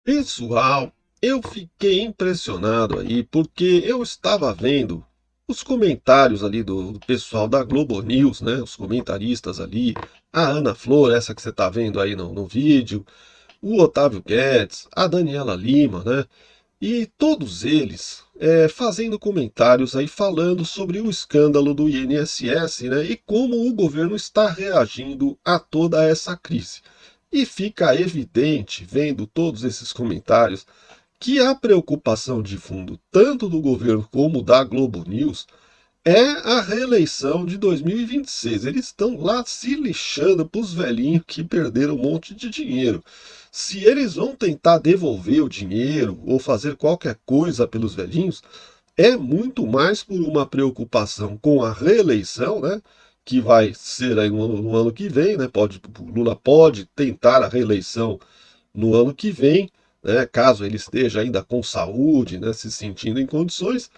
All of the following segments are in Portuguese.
Pessoal, eu fiquei impressionado aí porque eu estava vendo os comentários ali do pessoal da Globo News, né? Os comentaristas ali, a Ana Flor, essa que você está vendo aí no vídeo, o Otávio Guedes, a Daniela Lima, né? E todos eles fazendo comentários aí falando sobre o escândalo do INSS, né? E como o governo está reagindo a toda essa crise. E fica evidente, vendo todos esses comentários, que a preocupação de fundo, tanto do governo como da Globo News, é a reeleição de 2026. Eles estão lá se lixando para os velhinhos que perderam um monte de dinheiro. Se eles vão tentar devolver o dinheiro ou fazer qualquer coisa pelos velhinhos, é muito mais por uma preocupação com a reeleição, né? Que vai ser aí no ano que vem, né? Lula pode tentar a reeleição no ano que vem, né, caso ele esteja ainda com saúde, né, se sentindo em condições.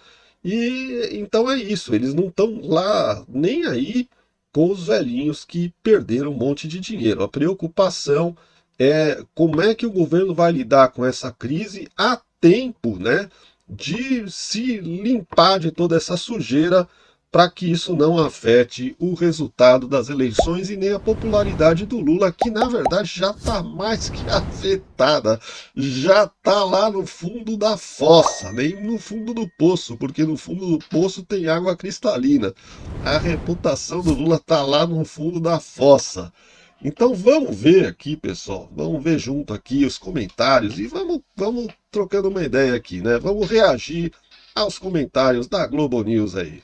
E então é isso, eles não estão lá nem aí com os velhinhos que perderam um monte de dinheiro. A preocupação é como é que o governo vai lidar com essa crise a tempo, né, de se limpar de toda essa sujeira para que isso não afete o resultado das eleições e nem a popularidade do Lula, que na verdade já está mais que afetada, já está lá no fundo da fossa, nem no fundo do poço, porque no fundo do poço tem água cristalina. A reputação do Lula está lá no fundo da fossa. Então vamos ver aqui, pessoal, vamos ver junto aqui os comentários e vamos trocando uma ideia aqui, né? Vamos reagir aos comentários da Globo News aí.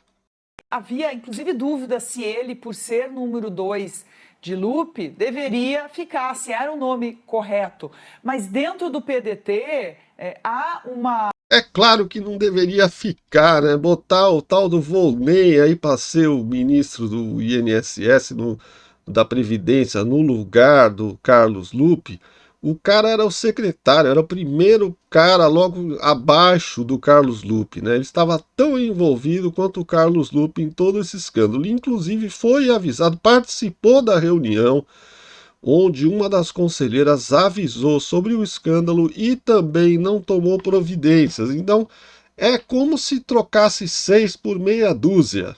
Havia, inclusive, dúvida se ele, por ser número 2 de Lupe, deveria ficar, se era o nome correto. Mas dentro do PDT, há uma. É claro que não deveria ficar, né? Botar o tal do Volney aí para ser o ministro do INSS, da Previdência, no lugar do Carlos Lupe. O cara era o secretário, era o primeiro cara logo abaixo do Carlos Lupe, né? Ele estava tão envolvido quanto o Carlos Lupe em todo esse escândalo. Ele, inclusive, foi avisado, participou da reunião onde uma das conselheiras avisou sobre o escândalo e também não tomou providências. Então, é como se trocasse seis por meia dúzia.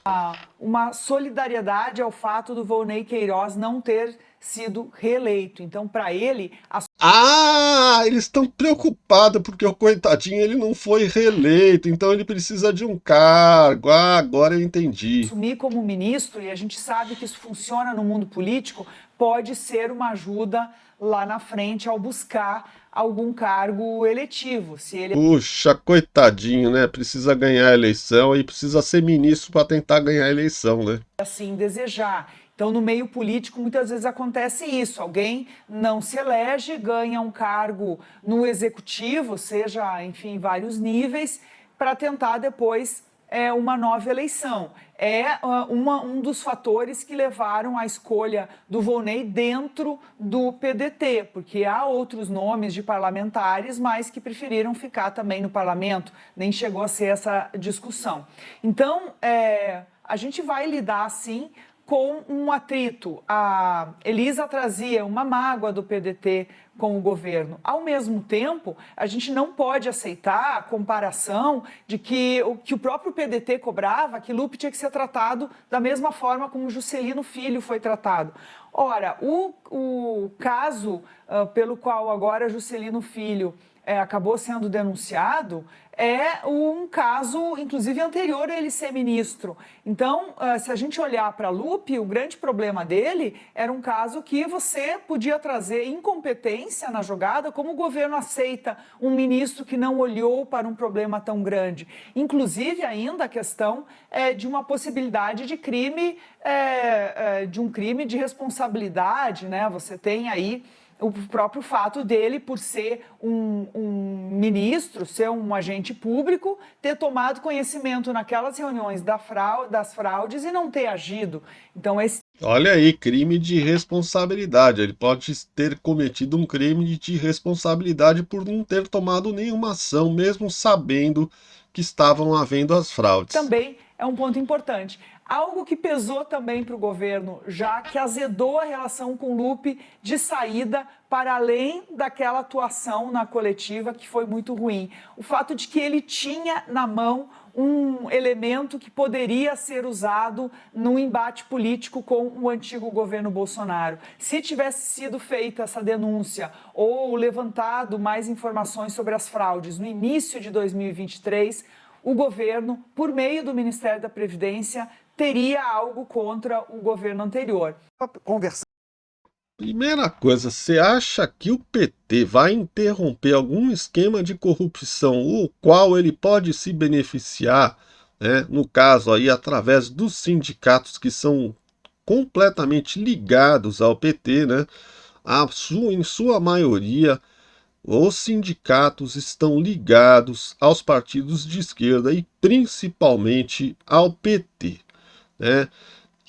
Uma solidariedade ao fato do Volney Queiroz não ter sido reeleito. Então, para ele, Ah, eles estão preocupados porque o coitadinho ele não foi reeleito, então ele precisa de um cargo. Ah, agora eu entendi. assumir como ministro, e a gente sabe que isso funciona no mundo político, pode ser uma ajuda lá na frente ao buscar algum cargo eletivo. Se ele Puxa, coitadinho, né? Precisa ganhar a eleição e precisa ser ministro para tentar ganhar a eleição, né? assim desejar. Então, no meio político, muitas vezes acontece isso: alguém não se elege, ganha um cargo no executivo, seja, enfim, vários níveis, para tentar depois uma nova eleição. Um dos fatores que levaram à escolha do Volney dentro do PDT, porque há outros nomes de parlamentares, mas que preferiram ficar também no parlamento, nem chegou a ser essa discussão. Então, a gente vai lidar, sim, com um atrito. A Elisa trazia uma mágoa do PDT com o governo. Ao mesmo tempo, a gente não pode aceitar a comparação de que o próprio PDT cobrava que Lupe tinha que ser tratado da mesma forma como Juscelino Filho foi tratado. Ora, o caso pelo qual agora Juscelino Filho acabou sendo denunciado é um caso, inclusive, anterior a ele ser ministro. Então, se a gente olhar para Lupe, o grande problema dele era um caso que você podia trazer incompetência na jogada, como o governo aceita um ministro que não olhou para um problema tão grande. Inclusive, ainda a questão de uma possibilidade de crime, de um crime de responsabilidade, né? Você tem aí o próprio fato dele, por ser um ministro, ser um agente público, ter tomado conhecimento naquelas reuniões das fraudes e não ter agido. Então, Olha aí, crime de responsabilidade. Ele pode ter cometido um crime de responsabilidade por não ter tomado nenhuma ação, mesmo sabendo que estavam havendo as fraudes. também é um ponto importante. Algo que pesou também para o governo, já que azedou a relação com o Lupe de saída, para além daquela atuação na coletiva que foi muito ruim. O fato de que ele tinha na mão um elemento que poderia ser usado no embate político com o antigo governo Bolsonaro. Se tivesse sido feita essa denúncia ou levantado mais informações sobre as fraudes no início de 2023, o governo, por meio do Ministério da Previdência, teria algo contra o governo anterior. Primeira coisa, você acha que o PT vai interromper algum esquema de corrupção, o qual ele pode se beneficiar, né? No caso aí, através dos sindicatos que são completamente ligados ao PT, né? Em sua maioria, os sindicatos estão ligados aos partidos de esquerda e principalmente ao PT, né?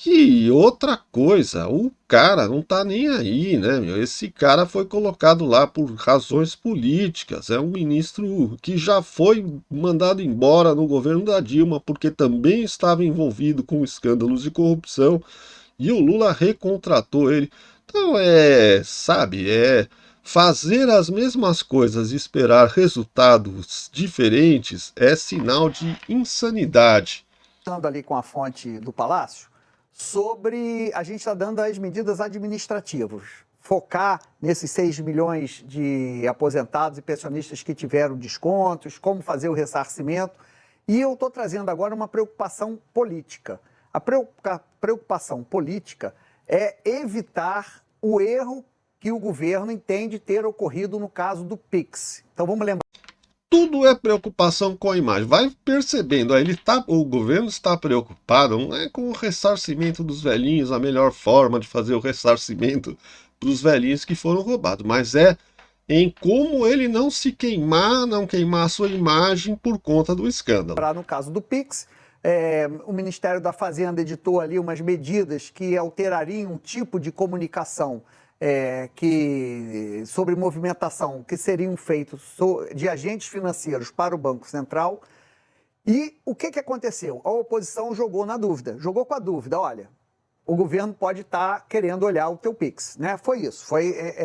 E outra coisa, o cara não tá nem aí, né, meu? Esse cara foi colocado lá por razões políticas. É um ministro que já foi mandado embora no governo da Dilma porque também estava envolvido com escândalos de corrupção e o Lula recontratou ele. Então sabe, fazer as mesmas coisas e esperar resultados diferentes é sinal de insanidade. Ali com a fonte do Palácio, sobre a gente está dando as medidas administrativas, focar nesses 6 milhões de aposentados e pensionistas que tiveram descontos, como fazer o ressarcimento, e eu estou trazendo agora uma preocupação política. A preocupação política é evitar o erro que o governo entende ter ocorrido no caso do Pix. Então vamos lembrar. Tudo é preocupação com a imagem. Vai percebendo, aí o governo está preocupado, não é com o ressarcimento dos velhinhos, a melhor forma de fazer o ressarcimento dos velhinhos que foram roubados, mas é em como ele não se queimar, não queimar a sua imagem por conta do escândalo. No caso do Pix, o Ministério da Fazenda editou ali umas medidas que alterariam o tipo de comunicação sobre movimentação que seriam feitos de agentes financeiros para o Banco Central. E o que aconteceu? A oposição jogou com a dúvida, olha, o governo pode estar querendo olhar o teu Pix, né? Foi isso,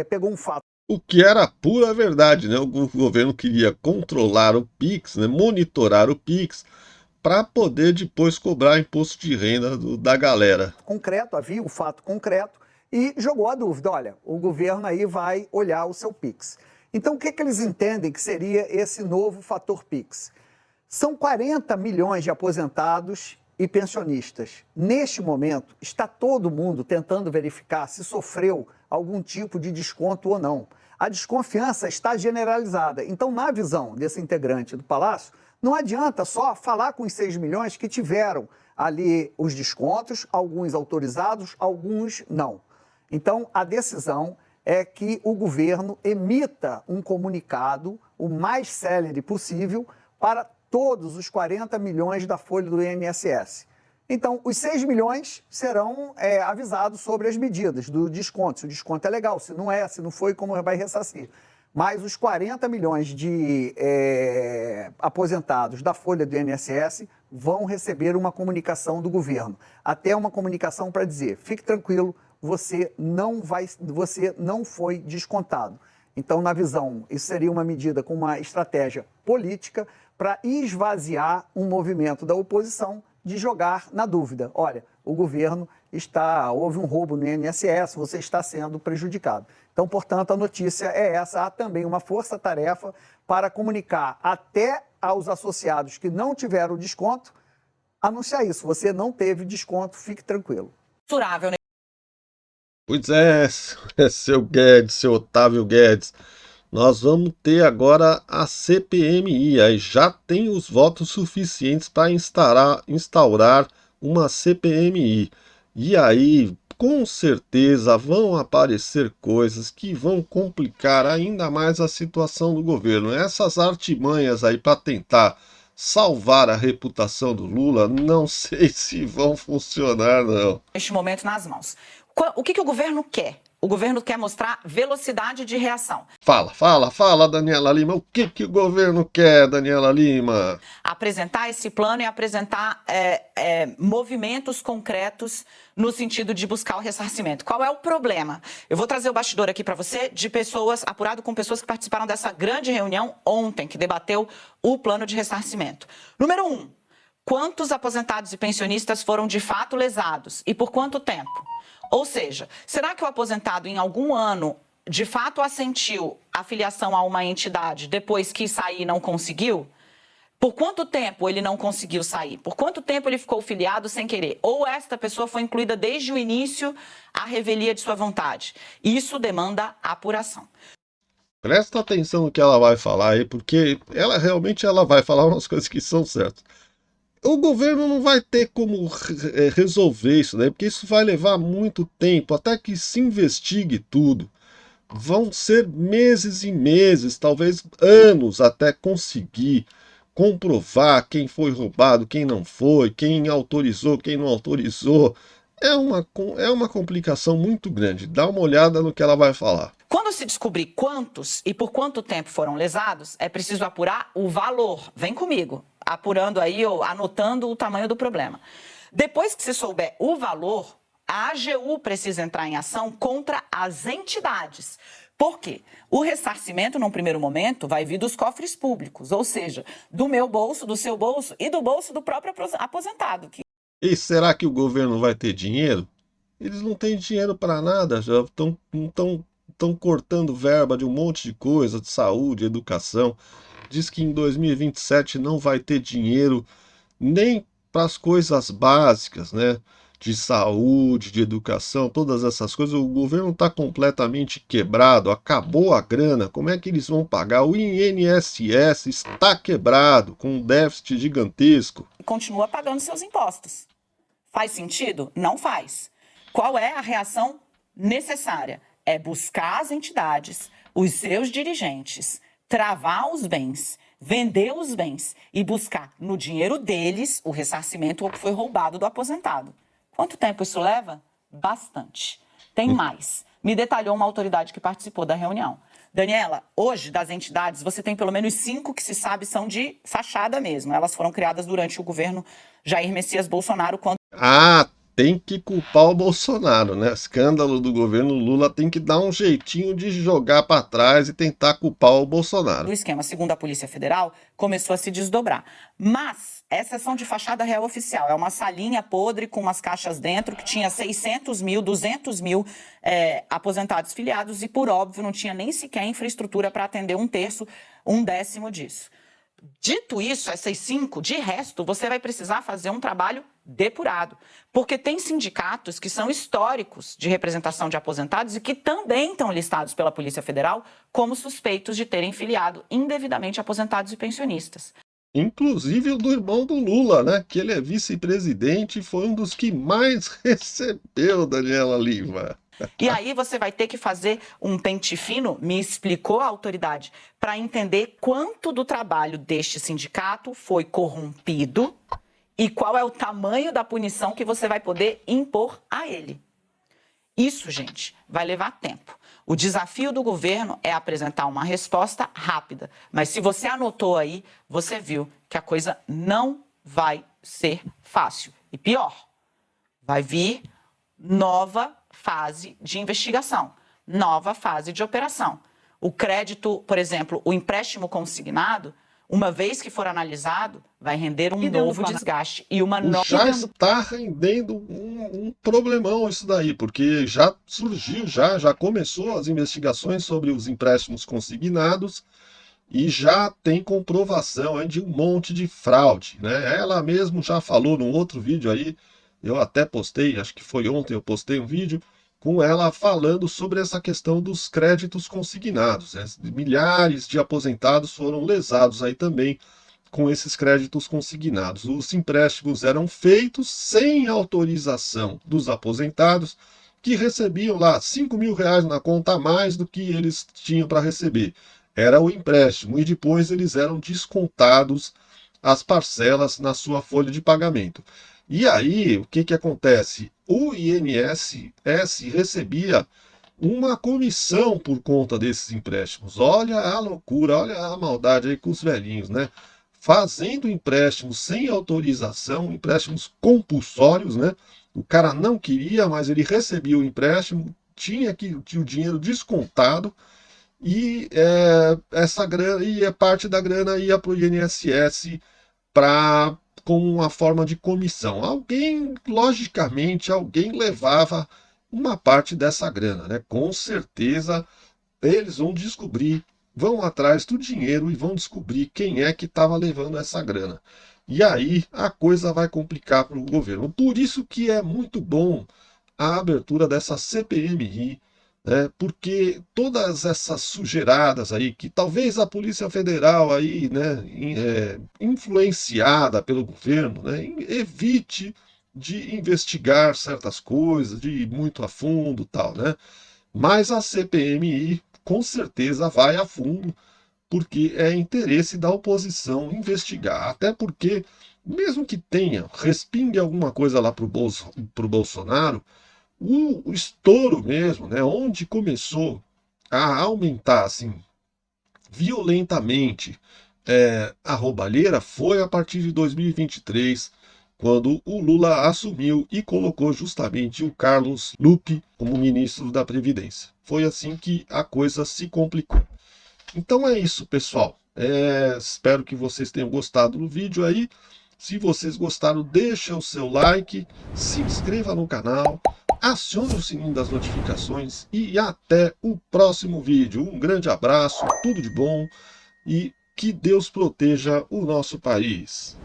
pegou um fato. O que era pura verdade, né? O governo queria controlar o Pix, né? Monitorar o Pix, para poder depois cobrar imposto de renda da galera. Havia um fato concreto, e jogou a dúvida, olha, o governo aí vai olhar o seu Pix. Então, o que eles entendem que seria esse novo fator Pix? São 40 milhões de aposentados e pensionistas. Neste momento, está todo mundo tentando verificar se sofreu algum tipo de desconto ou não. A desconfiança está generalizada. Então, na visão desse integrante do Palácio, não adianta só falar com os 6 milhões que tiveram ali os descontos, alguns autorizados, alguns não. Então, a decisão é que o governo emita um comunicado o mais célere possível para todos os 40 milhões da folha do INSS. Então, os 6 milhões serão avisados sobre as medidas do desconto. Se o desconto é legal, se não foi, como vai ressarcir. Mas os 40 milhões de aposentados da folha do INSS vão receber uma comunicação do governo. Até uma comunicação para dizer, fique tranquilo, você não foi descontado. Então, na visão, isso seria uma medida com uma estratégia política para esvaziar um movimento da oposição de jogar na dúvida. Olha, o governo houve um roubo no INSS, você está sendo prejudicado. Então, portanto, a notícia é essa. Há também uma força-tarefa para comunicar até aos associados que não tiveram desconto, anunciar isso. Você não teve desconto, fique tranquilo. Mensurável, né? Pois é, seu Guedes, seu Otávio Guedes, nós vamos ter agora a CPMI, aí já tem os votos suficientes para instaurar uma CPMI. E aí, com certeza, vão aparecer coisas que vão complicar ainda mais a situação do governo. Essas artimanhas aí para tentar salvar a reputação do Lula, não sei se vão funcionar, não. Neste momento nas mãos. O que o governo quer? o governo quer mostrar velocidade de reação. Fala, Daniela Lima. O que o governo quer, Daniela Lima? Apresentar esse plano e apresentar movimentos concretos no sentido de buscar o ressarcimento. Qual é o problema? Eu vou trazer o bastidor aqui para você de pessoas, apurado com pessoas que participaram dessa grande reunião ontem, que debateu o plano de ressarcimento. Número 1, quantos aposentados e pensionistas foram de fato lesados e por quanto tempo? Ou seja, será que o aposentado em algum ano de fato assentiu a filiação a uma entidade depois que sair e não conseguiu? Por quanto tempo ele não conseguiu sair? Por quanto tempo ele ficou filiado sem querer? Ou esta pessoa foi incluída desde o início à revelia de sua vontade? Isso demanda apuração. Presta atenção no que ela vai falar aí, porque ela realmente vai falar umas coisas que são certas. O governo não vai ter como resolver isso, né? Porque isso vai levar muito tempo, até que se investigue tudo. Vão ser meses e meses, talvez anos, até conseguir comprovar quem foi roubado, quem não foi, quem autorizou, quem não autorizou. É uma complicação muito grande. Dá uma olhada no que ela vai falar. Quando se descobrir quantos e por quanto tempo foram lesados, é preciso apurar o valor. Vem comigo, apurando aí ou anotando o tamanho do problema. Depois que se souber o valor, a AGU precisa entrar em ação contra as entidades. Por quê? O ressarcimento, num primeiro momento, vai vir dos cofres públicos, ou seja, do meu bolso, do seu bolso e do bolso do próprio aposentado. E será que o governo vai ter dinheiro? Eles não têm dinheiro para nada, já estão cortando verba de um monte de coisa, de saúde, educação. Diz que em 2027 não vai ter dinheiro nem para as coisas básicas, né? De saúde, de educação, todas essas coisas. O governo está completamente quebrado, acabou a grana. Como é que eles vão pagar? O INSS está quebrado, com um déficit gigantesco. E continua pagando seus impostos. Faz sentido? Não faz. Qual é a reação necessária? É buscar as entidades, os seus dirigentes, travar os bens, vender os bens e buscar no dinheiro deles o ressarcimento ou que foi roubado do aposentado. Quanto tempo isso leva? Bastante. Tem mais. Me detalhou uma autoridade que participou da reunião. Daniela, hoje das entidades você tem pelo menos 5 que se sabe são de fachada mesmo. Elas foram criadas durante o governo Jair Messias Bolsonaro. Tem que culpar o Bolsonaro, né? Escândalo do governo Lula tem que dar um jeitinho de jogar para trás e tentar culpar o Bolsonaro. O esquema, segundo a Polícia Federal, começou a se desdobrar. Mas essas são de fachada real oficial. É uma salinha podre com umas caixas dentro que tinha 600 mil, 200 mil aposentados filiados e, por óbvio, não tinha nem sequer infraestrutura para atender 1/3, 1/10 disso. Dito isso, essas 5, de resto, você vai precisar fazer um trabalho depurado. Porque tem sindicatos que são históricos de representação de aposentados e que também estão listados pela Polícia Federal como suspeitos de terem filiado indevidamente aposentados e pensionistas. Inclusive o do irmão do Lula, né? Que ele é vice-presidente e foi um dos que mais recebeu, Daniela Lima. E aí você vai ter que fazer um pente fino, me explicou a autoridade, para entender quanto do trabalho deste sindicato foi corrompido e qual é o tamanho da punição que você vai poder impor a ele. Isso, gente, vai levar tempo. O desafio do governo é apresentar uma resposta rápida. Mas se você anotou aí, você viu que a coisa não vai ser fácil. E pior, vai vir nova fase de investigação, nova fase de operação. O crédito, por exemplo, o empréstimo consignado, uma vez que for analisado, vai render um novo desgaste e uma nova... Já está rendendo um problemão isso daí, porque já surgiu, já começou as investigações sobre os empréstimos consignados e já tem comprovação aí de um monte de fraude, né? Ela mesmo já falou num outro vídeo aí, eu até postei, acho que foi ontem eu postei um vídeo, com ela falando sobre essa questão dos créditos consignados, né? Milhares de aposentados foram lesados aí também com esses créditos consignados. Os empréstimos eram feitos sem autorização dos aposentados, que recebiam lá R$ 5.000 na conta a mais do que eles tinham para receber. Era o empréstimo, e depois eles eram descontados as parcelas na sua folha de pagamento. E aí, o que acontece? O INSS recebia uma comissão por conta desses empréstimos. Olha a loucura, olha a maldade aí com os velhinhos, né? Fazendo empréstimos sem autorização, empréstimos compulsórios, né? O cara não queria, mas ele recebia o empréstimo, tinha o dinheiro descontado e essa grana, e a parte da grana ia para o INSS como uma forma de comissão. Alguém, logicamente, alguém levava uma parte dessa grana, né? Com certeza eles vão descobrir, vão atrás do dinheiro e vão descobrir quem é que estava levando essa grana. E aí a coisa vai complicar para o governo. Por isso que é muito bom a abertura dessa CPMI, né? Porque todas essas sujeiradas aí, que talvez a Polícia Federal aí, né, influenciada pelo governo, né, evite de investigar certas coisas, de ir muito a fundo, tal, né? Mas a CPMI com certeza vai a fundo, porque é interesse da oposição investigar. Até porque, mesmo que tenha, respingue alguma coisa lá para o Bolsonaro, o estouro mesmo, né, onde começou a aumentar assim, violentamente a roubalheira, foi a partir de 2023, quando o Lula assumiu e colocou justamente o Carlos Lupe como ministro da Previdência. Foi assim que a coisa se complicou. Então é isso, pessoal. Espero que vocês tenham gostado do vídeo aí. Se vocês gostaram, deixa o seu like, se inscreva no canal, acione o sininho das notificações e até o próximo vídeo. Um grande abraço, tudo de bom e que Deus proteja o nosso país.